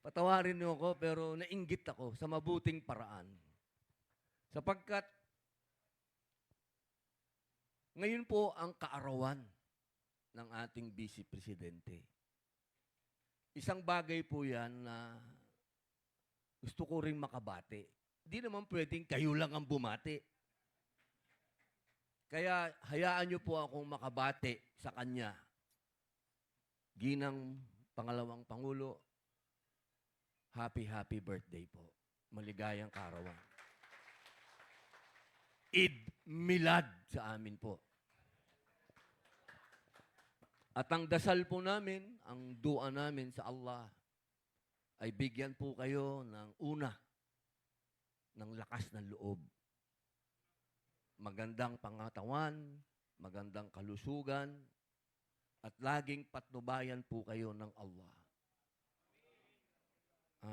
patawarin niyo ako, pero nainggit ako sa mabuting paraan. Sapagkat ngayon po ang kaarawan ng ating Vice Presidente. Isang bagay po yan na gusto ko rin makabati. Hindi naman pwedeng kayo lang ang bumati. Kaya hayaan niyo po akong makabati sa kanya. Ginang Pangalawang Pangulo, happy birthday po. Maligayang kaarawan. Eid Milad sa amin po. At ang dasal po namin, ang dua namin sa Allah, ay bigyan po kayo ng una, ng lakas ng loob. Magandang pangatawan, magandang kalusugan, at laging patnubayan po kayo ng Allah.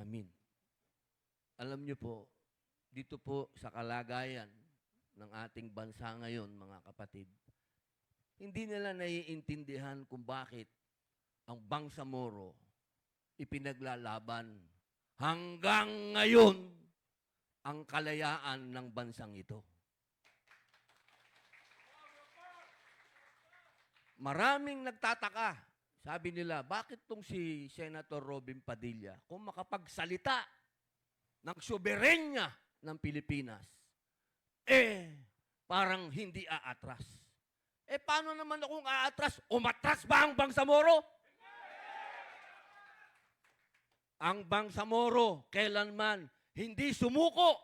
Amin. Alam niyo po, dito po sa kalagayan ng ating bansa ngayon, mga kapatid, hindi nila naiintindihan kung bakit ang Bangsamoro ipinaglalaban hanggang ngayon ang kalayaan ng bansang ito. Maraming nagtataka. Sabi nila, bakit tong si Senator Robin Padilla, kung makapagsalita ng soberenya ng Pilipinas, parang hindi aatras. Paano naman akong aatras? Umatras ba ang Bangsamoro? Ang Bangsamoro, kailanman, hindi sumuko.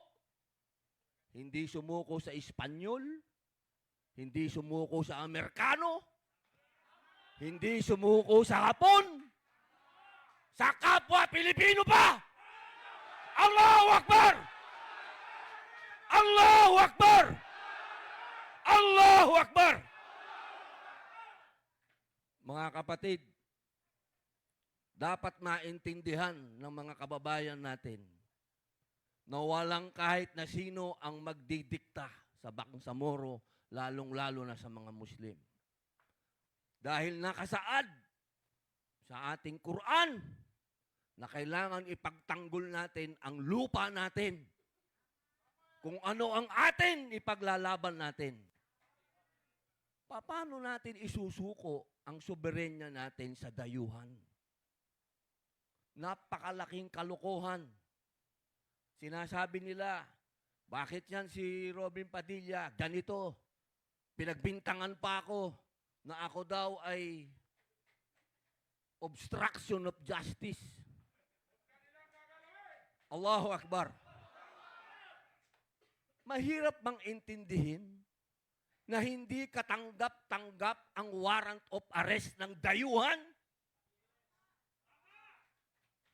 Hindi sumuko sa Espanyol, hindi sumuko sa Amerikano, hindi sumuko sa Hapon, sa kapwa Pilipino pa! Allahu Akbar! Allahu Akbar! Allahu Akbar! Mga kapatid, dapat maintindihan ng mga kababayan natin na walang kahit na sino ang magdidikta sa Bangsamoro, lalong-lalo na sa mga Muslim. Dahil nakasaad sa ating Quran na kailangan ipagtanggol natin ang lupa natin. Kung ano ang atin, ipaglalaban natin. Paano natin isusuko ang soberenya natin sa dayuhan? Napakalaking kalokohan. Sinasabi nila, bakit yan si Robin Padilla? Ganito, pinagbintangan pa ako na ako daw ay obstruction of justice. Allahu Akbar. Mahirap bang intindihin na hindi katanggap-tanggap ang warrant of arrest ng dayuhan?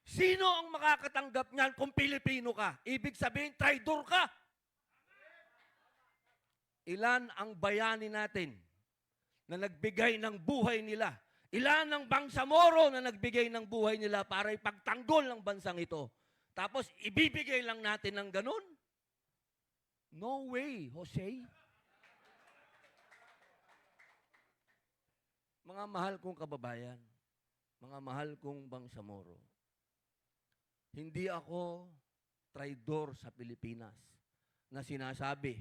Sino ang makakatanggap niyan kung Pilipino ka? Ibig sabihin, traidor ka. Ilan ang bayani natin na nagbigay ng buhay nila? Ilan ang Bangsamoro na nagbigay ng buhay nila para ipagtanggol ng bansang ito? Tapos, ibibigay lang natin ng ganun? No way, Jose. Mga mahal kong kababayan, mga mahal kong Bangsamoro, hindi ako traidor sa Pilipinas na sinasabi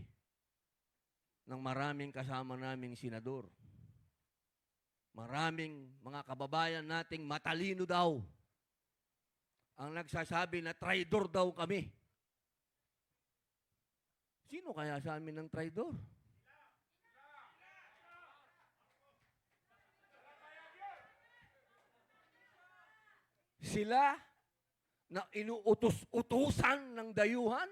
ng maraming kasama naming senador. Maraming mga kababayan nating matalino daw ang nagsasabi na traidor daw kami. Sino kaya sa amin ng traidor? Sila na inuutos-utusan ng dayuhan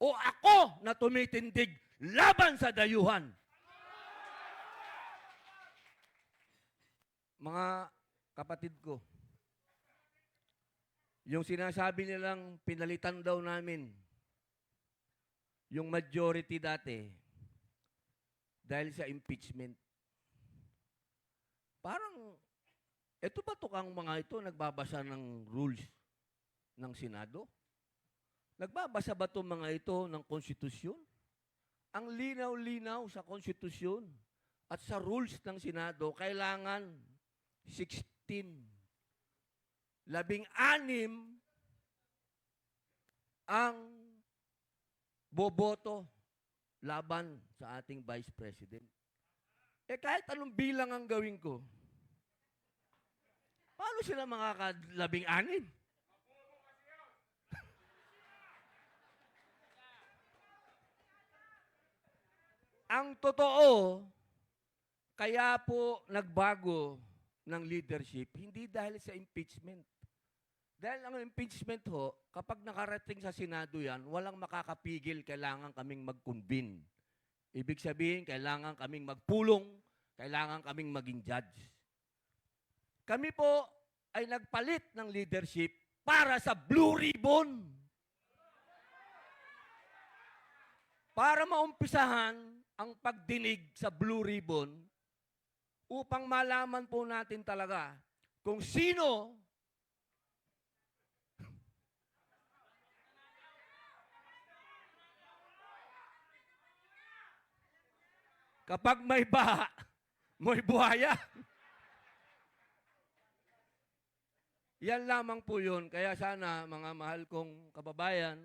o ako na tumitindig laban sa dayuhan? Mga kapatid ko, yung sinasabi nilang pinalitan daw namin yung majority dati dahil sa impeachment. Parang, eto ba tukang mga ito nagbabasa ng rules ng Senado? Nagbabasa ba itong mga ito ng konstitusyon? Ang linaw-linaw sa konstitusyon at sa rules ng Senado, kailangan 16 16 ang boboto laban sa ating Vice President. Eh kahit anong bilang ang gawin ko, paano sila makaka-16? Ang totoo, kaya po nagbago ng leadership, hindi dahil sa impeachment. Dahil ang impeachment ho, kapag nakarating sa Senado yan, walang makakapigil, kailangan kaming mag-convene. Ibig sabihin, kailangan kaming magpulong, kailangan kaming maging judge. Kami po ay nagpalit ng leadership para sa Blue Ribbon. Para maumpisahan ang pagdinig sa Blue Ribbon upang malaman po natin talaga kung sino kapag may baha, may buhaya. Yan lamang po yun. Kaya sana, mga mahal kong kababayan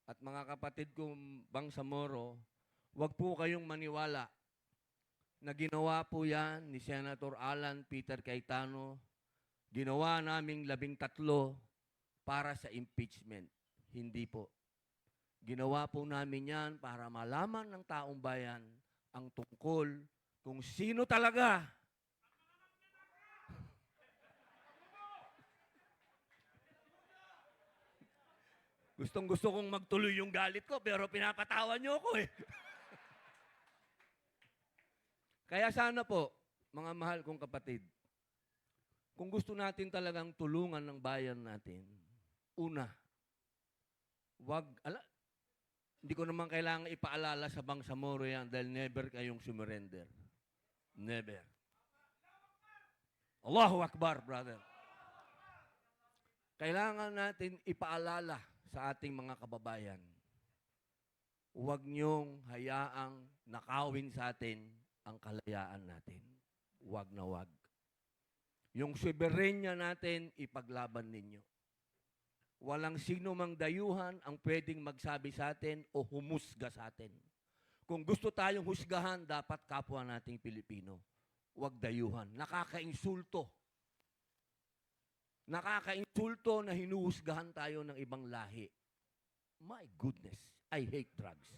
at mga kapatid kong Bangsamoro, huwag po kayong maniwala na ginawa po yan ni Senator Alan Peter Cayetano, ginawa naming 13 para sa impeachment. Hindi po. Ginawa po namin yan para malaman ng taong bayan ang tungkol kung sino talaga gustong-gusto kong magtuloy yung galit ko, pero pinapatawa niyo ako eh. Kaya sana po, mga mahal kong kapatid, kung gusto natin talagang tulungan ng bayan natin, una, hindi ko naman kailangan ipaalala sa Bangsamoro yan dahil never kayong sumurrender. Never. Allahu Akbar, brother. Kailangan natin ipaalala sa ating mga kababayan. Huwag niyong hayaang nakawin sa atin ang kalayaan natin. Huwag na huwag. Yung soberenya natin, ipaglaban ninyo. Walang sino mang dayuhan ang pwedeng magsabi sa atin o humusga sa atin. Kung gusto tayong husgahan, dapat kapwa nating Pilipino. Huwag dayuhan. Nakakainsulto. Nakakainsulto na hinuhusgahan tayo ng ibang lahi. My goodness, I hate drugs.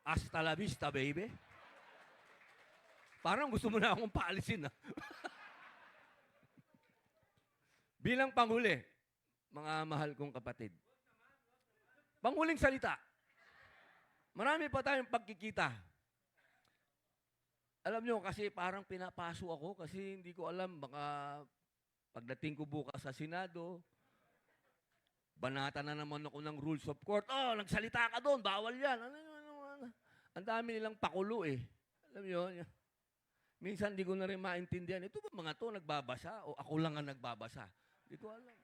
Hasta la vista, baby. Parang gusto mo na akong paalisin. Bilang panghuli, mga mahal kong kapatid, panghuling salita, marami pa tayong pagkikita. Alam nyo, kasi parang pinapaso ako kasi hindi ko alam, baka pagdating ko bukas sa Senado, banata na naman ako ng rules of court. Oh, nagsalita ka doon, bawal yan. Ano. Ang dami nilang pakulo eh. Alam nyo, minsan hindi ko na rin maintindihan. Ito ba mga to nagbabasa o ako lang ang nagbabasa? Hindi ko alam.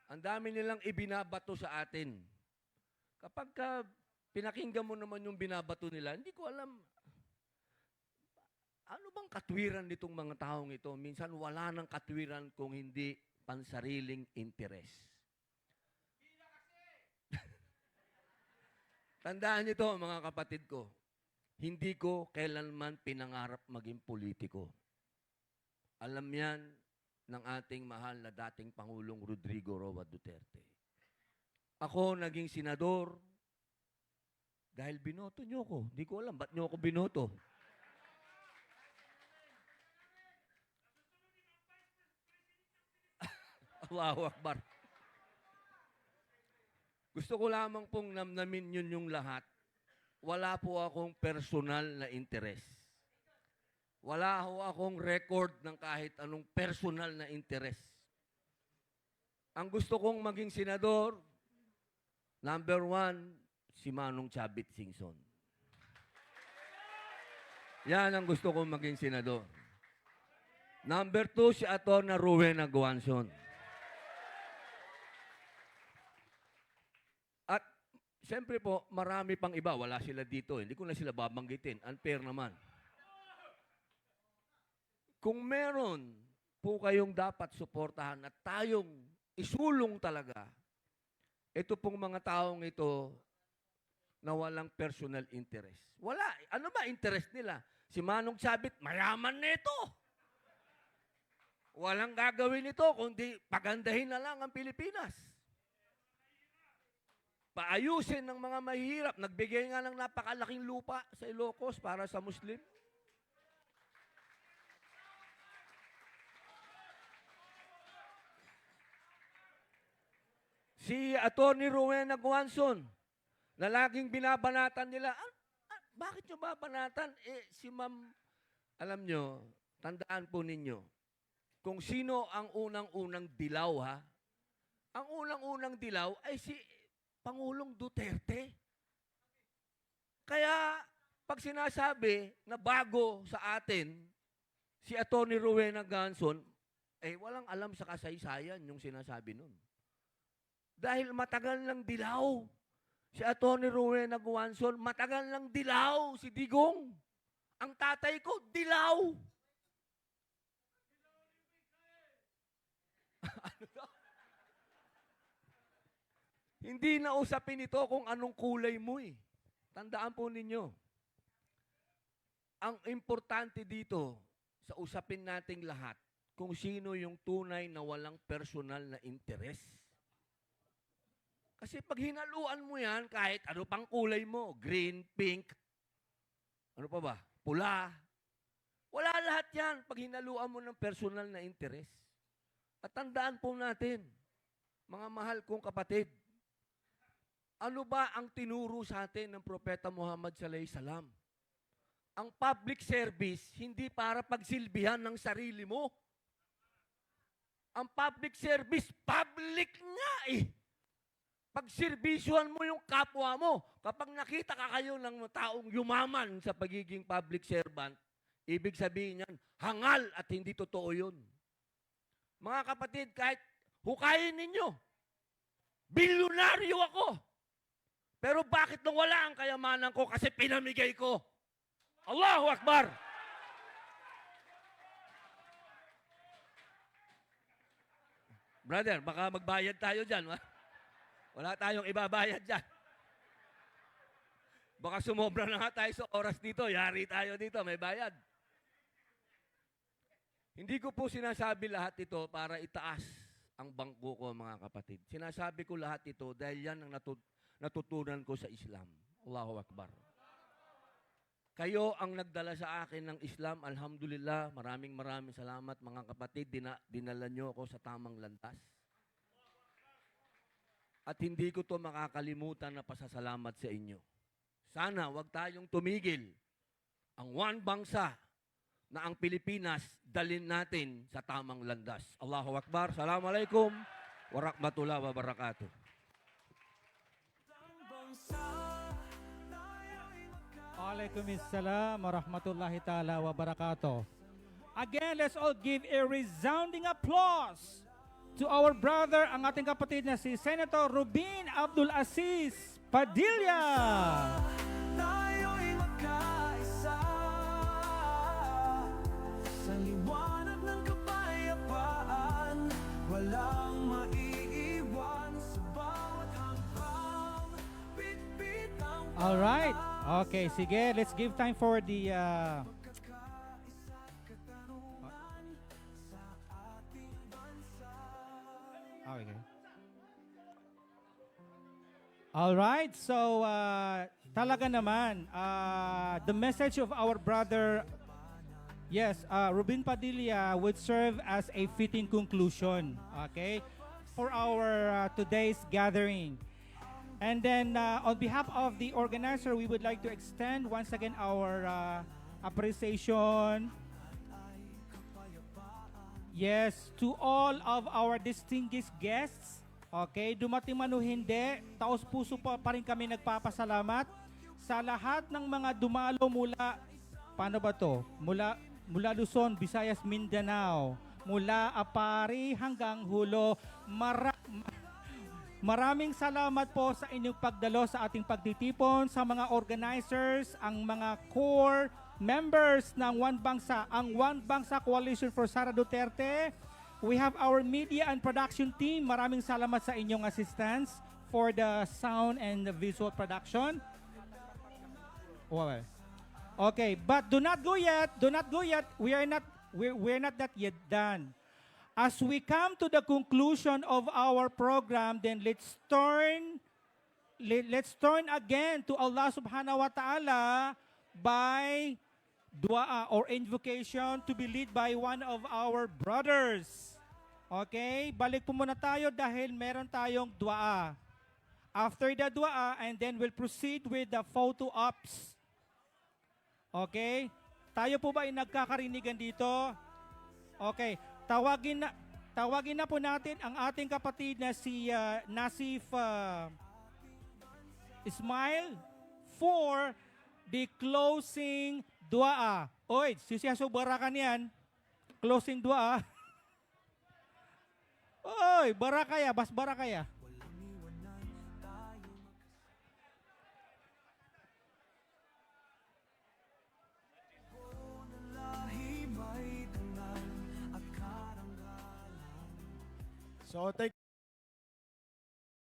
Ang dami nilang ibinabato sa atin. Kapag pinakinggan mo naman yung binabato nila, hindi ko alam. Ano bang katwiran nitong mga taong ito? Minsan wala nang katwiran kung hindi pansariling interes. Tandaan niyo to, mga kapatid ko. Hindi ko kailanman pinangarap maging politiko. Alam yan ng ating mahal na dating Pangulong Rodrigo Roa Duterte. Ako naging senador dahil binoto niyo ko. Hindi ko alam, ba't niyo ako binoto? Allahu Akbar. Gusto ko lamang pong namnamin yun yung lahat. Wala po akong personal na interes. Wala ho akong record ng kahit anong personal na interes. Ang gusto kong maging senador, number 1, si Manong Chavit Singson. Yan ang gusto kong maging senador. Number 2, si Atty. Rowena Guanzon. At siyempre po, marami pang iba. Wala sila dito. Hindi ko na sila babanggitin. Unfair naman. Kung meron po kayong dapat suportahan at tayong isulong talaga, ito pong mga taong ito na walang personal interest. Wala. Ano ba interest nila? Si Manong Chavit, mayaman nito. Walang gagawin ito kundi pagandahin na lang ang Pilipinas. Paayusin ng mga mahihirap. Nagbigay nga ng napakalaking lupa sa Ilocos para sa Muslim. Si Atty. Rowena Guanzon, na laging binabanatan nila, bakit nyo babanatan? Si ma'am, alam nyo, tandaan po ninyo, kung sino ang unang-unang dilaw, ha? Ang unang-unang dilaw ay si Pangulong Duterte. Kaya, pag sinasabi na bago sa atin, si Atty. Rowena Guanzon, walang alam sa kasaysayan yung sinasabi nun. Dahil matagal lang dilaw. Si Atty. Rowena Guanzon, matagal lang dilaw si Digong. Ang tatay ko, dilaw. Ano to? Hindi na usapin ito kung anong kulay mo eh. Tandaan po ninyo. Ang importante dito sa usapin nating lahat, kung sino yung tunay na walang personal na interest. Kasi pag hinaluan mo yan, kahit ano pang kulay mo, green, pink, ano pa ba, pula, wala lahat yan pag hinaluan mo ng personal na interest. At tandaan po natin, mga mahal kong kapatid, ano ba ang tinuro sa atin ng Propeta Muhammad sallallahu alaihi wasallam? Ang public service, hindi para pagsilbihan ng sarili mo. Ang public service, public nga eh. Pagserbisyuhan mo yung kapwa mo. Kapag nakita ka kayo ng taong yumaman sa pagiging public servant, ibig sabihin yan, hangal at hindi totoo yun. Mga kapatid, kahit hukayin ninyo, bilyonaryo ako. Pero bakit nang wala ang kayamanan ko? Kasi pinamigay ko. Allahu Akbar! Brother, baka magbayad tayo dyan. Wala tayong ibabayad dyan. Baka sumobra na nga tayo sa oras dito. Yari tayo dito, may bayad. Hindi ko po sinasabi lahat ito para itaas ang bangko ko, mga kapatid. Sinasabi ko lahat ito dahil yan ang natutunan ko sa Islam. Allahu Akbar. Kayo ang nagdala sa akin ng Islam. Alhamdulillah, maraming salamat mga kapatid. Dinala nyo ako sa tamang landas. At hindi ko to makakalimutan na pasasalamat sa inyo. Sana wag tayong tumigil. Ang one bangsa na ang Pilipinas dalin natin sa tamang landas. Allahu Akbar. Assalamualaikum warahmatullahi wabarakatuh. Waalaikumsalam warahmatullahi ta'ala wabarakatuh. Again, let's all give a resounding applause to our brother, ang ating kapatid na si Senator Rubin Abdul Aziz Padilla. Tayo'y magkaisa sa liwanag ng kapayapaan, walang maiiwan sa bawat hakbang, bitbit ang All right. Okay, sige. Let's give time for the okay. All right. So, talaga naman, the message of our brother, yes, Rubin Padilla would serve as a fitting conclusion, okay, for our today's gathering. And then, on behalf of the organizer, we would like to extend once again our appreciation, yes, to all of our distinguished guests. Okay, dumating man o hindi, taos puso pa rin kami nagpapasalamat sa lahat ng mga dumalo mula, paano ba to? Mula Luzon, Visayas, Mindanao, mula Apari hanggang Hulo. Maraming salamat po sa inyong pagdalo sa ating pagtitipon, sa mga organizers, ang mga core members ng One Bangsa, ang One Bangsa Coalition for Sara Duterte. We have our media and production team. Maraming salamat sa inyong assistance for the sound and the visual production. Okay, but do not go yet. Do not go yet. We're not that yet done. As we come to the conclusion of our program, then let's turn again to Allah Subhanahu wa Ta'ala by dua or invocation to be led by one of our brothers. Okay? Balik po muna tayo dahil meron tayong dua. After the dua, and then we'll proceed with the photo ops. Okay? Tayo po ba ay nagkakarinigan dito? Okay. Tawagin na po natin ang ating kapatid na si Nasif Ismail for the closing dua. Oy, sisiyaso barakan yan. Closing dua. Oy, barakaya, bas barakaya. lahi may tangal at karanggalan. So, thank